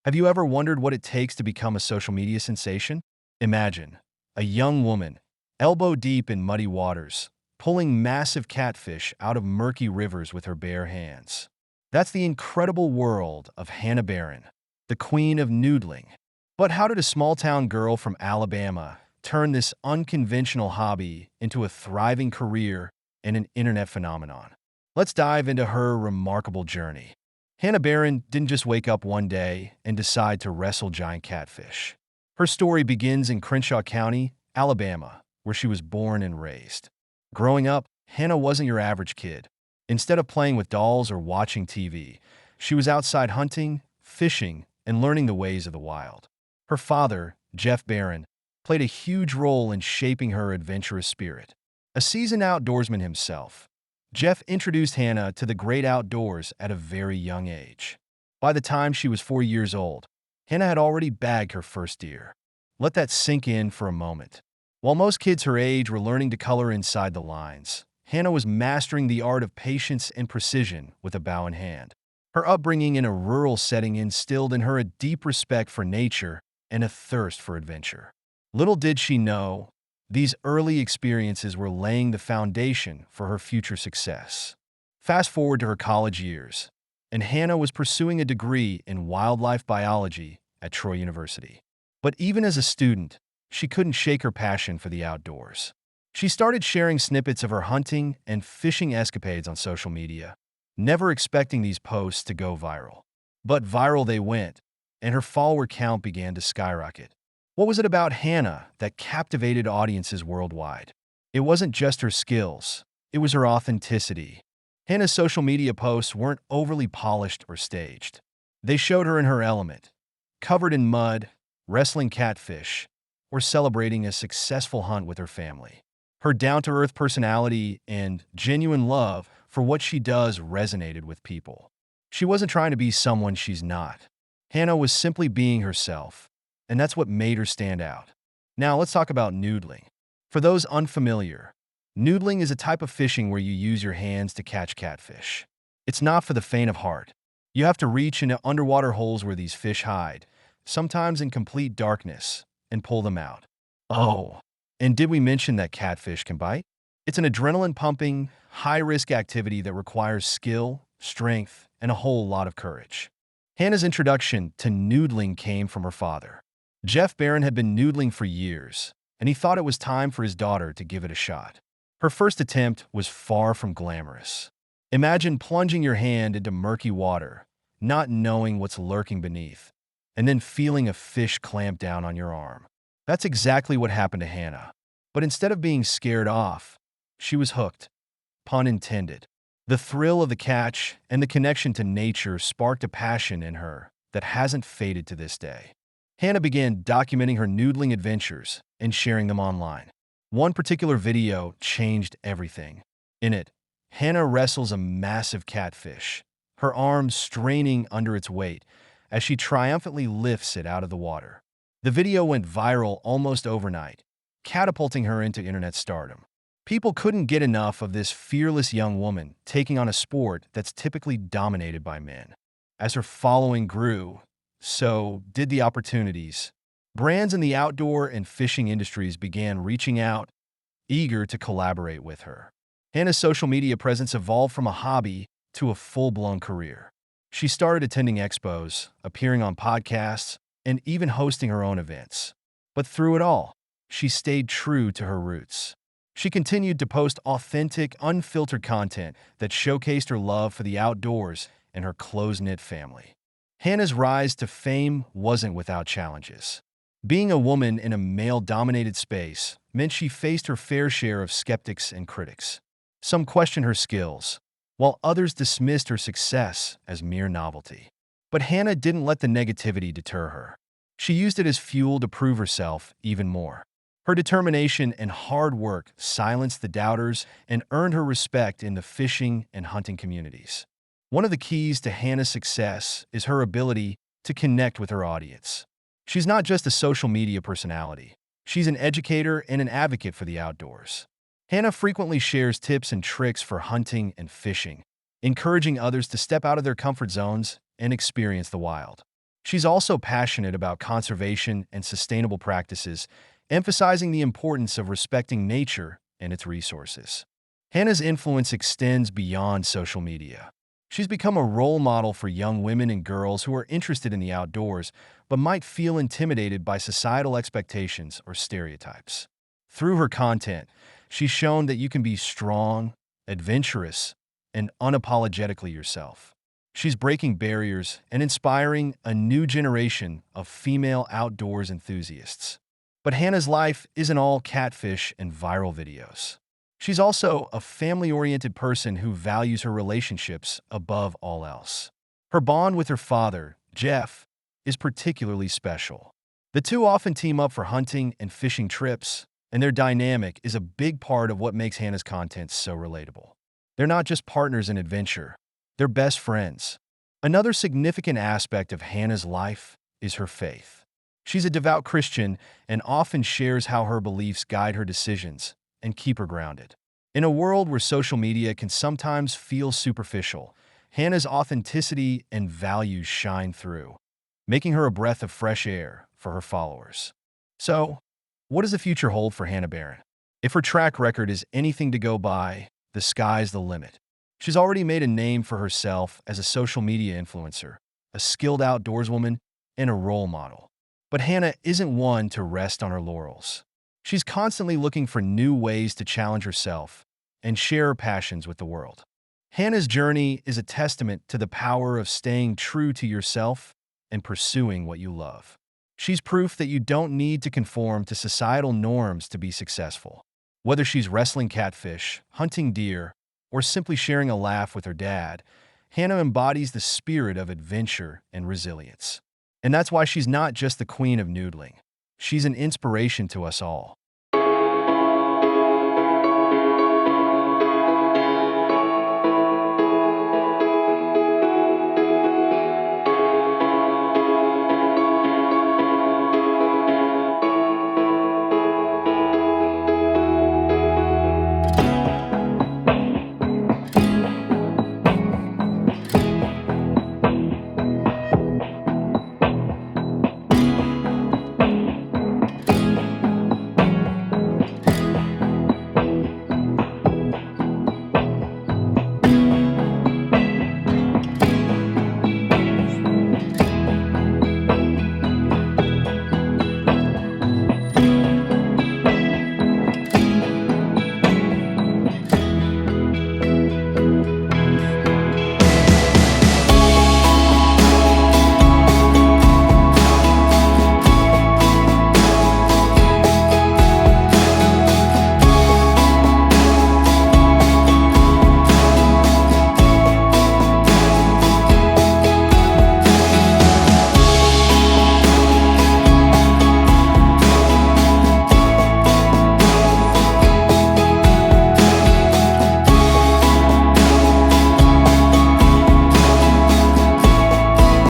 Have you ever wondered what it takes to become a social media sensation? Imagine a young woman, elbow deep in muddy waters, pulling massive catfish out of murky rivers with her bare hands. That's the incredible world of Hannah Barron, the queen of noodling. But how did a small-town girl from Alabama turn this unconventional hobby into a thriving career and an internet phenomenon? Let's dive into her remarkable journey. Hannah Barron didn't just wake up one day and decide to wrestle giant catfish. Her story begins in Crenshaw County, Alabama, where she was born and raised. Growing up, Hannah wasn't your average kid. Instead of playing with dolls or watching TV, she was outside hunting, fishing, and learning the ways of the wild. Her father, Jeff Barron, played a huge role in shaping her adventurous spirit. A seasoned outdoorsman himself, Jeff introduced Hannah to the great outdoors at a very young age. By the time she was 4 years old, Hannah had already bagged her first deer. Let that sink in for a moment. While most kids her age were learning to color inside the lines, Hannah was mastering the art of patience and precision with a bow in hand. Her upbringing in a rural setting instilled in her a deep respect for nature and a thirst for adventure. Little did she know, these early experiences were laying the foundation for her future success. Fast forward to her college years, and Hannah was pursuing a degree in wildlife biology at Troy University. But even as a student, she couldn't shake her passion for the outdoors. She started sharing snippets of her hunting and fishing escapades on social media, never expecting these posts to go viral. But viral they went, and her follower count began to skyrocket. What was it about Hannah that captivated audiences worldwide? It wasn't just her skills, it was her authenticity. Hannah's social media posts weren't overly polished or staged. They showed her in her element, covered in mud, wrestling catfish, or celebrating a successful hunt with her family. Her down-to-earth personality and genuine love for what she does resonated with people. She wasn't trying to be someone she's not. Hannah was simply being herself, and that's what made her stand out. Now let's talk about noodling. For those unfamiliar, noodling is a type of fishing where you use your hands to catch catfish. It's not for the faint of heart. You have to reach into underwater holes where these fish hide, sometimes in complete darkness, and pull them out. Oh, and did we mention that catfish can bite? It's an adrenaline-pumping, high-risk activity that requires skill, strength, and a whole lot of courage. Hannah's introduction to noodling came from her father. Jeff Barron had been noodling for years, and he thought it was time for his daughter to give it a shot. Her first attempt was far from glamorous. Imagine plunging your hand into murky water, not knowing what's lurking beneath, and then feeling a fish clamp down on your arm. That's exactly what happened to Hannah. But instead of being scared off, she was hooked. Pun intended. The thrill of the catch and the connection to nature sparked a passion in her that hasn't faded to this day. Hannah began documenting her noodling adventures and sharing them online. One particular video changed everything. In it, Hannah wrestles a massive catfish, her arms straining under its weight as she triumphantly lifts it out of the water. The video went viral almost overnight, catapulting her into internet stardom. People couldn't get enough of this fearless young woman taking on a sport that's typically dominated by men. As her following grew, so did the opportunities. Brands in the outdoor and fishing industries began reaching out, eager to collaborate with her. Hannah's social media presence evolved from a hobby to a full-blown career. She started attending expos, appearing on podcasts, and even hosting her own events. But through it all, she stayed true to her roots. She continued to post authentic, unfiltered content that showcased her love for the outdoors and her close-knit family. Hannah's rise to fame wasn't without challenges. Being a woman in a male-dominated space meant she faced her fair share of skeptics and critics. Some questioned her skills, while others dismissed her success as mere novelty. But Hannah didn't let the negativity deter her. She used it as fuel to prove herself even more. Her determination and hard work silenced the doubters and earned her respect in the fishing and hunting communities. One of the keys to Hannah's success is her ability to connect with her audience. She's not just a social media personality. She's an educator and an advocate for the outdoors. Hannah frequently shares tips and tricks for hunting and fishing, encouraging others to step out of their comfort zones and experience the wild. She's also passionate about conservation and sustainable practices, emphasizing the importance of respecting nature and its resources. Hannah's influence extends beyond social media. She's become a role model for young women and girls who are interested in the outdoors but might feel intimidated by societal expectations or stereotypes. Through her content, she's shown that you can be strong, adventurous, and unapologetically yourself. She's breaking barriers and inspiring a new generation of female outdoors enthusiasts. But Hannah's life isn't all catfish and viral videos. She's also a family-oriented person who values her relationships above all else. Her bond with her father, Jeff, is particularly special. The two often team up for hunting and fishing trips, and their dynamic is a big part of what makes Hannah's content so relatable. They're not just partners in adventure, they're best friends. Another significant aspect of Hannah's life is her faith. She's a devout Christian and often shares how her beliefs guide her decisions and keep her grounded. In a world where social media can sometimes feel superficial, Hannah's authenticity and values shine through, making her a breath of fresh air for her followers. So, what does the future hold for Hannah Barron? If her track record is anything to go by, the sky's the limit. She's already made a name for herself as a social media influencer, a skilled outdoorswoman, and a role model. But Hannah isn't one to rest on her laurels. She's constantly looking for new ways to challenge herself and share her passions with the world. Hannah's journey is a testament to the power of staying true to yourself and pursuing what you love. She's proof that you don't need to conform to societal norms to be successful. Whether she's wrestling catfish, hunting deer, or simply sharing a laugh with her dad, Hannah embodies the spirit of adventure and resilience. And that's why she's not just the queen of noodling. She's an inspiration to us all.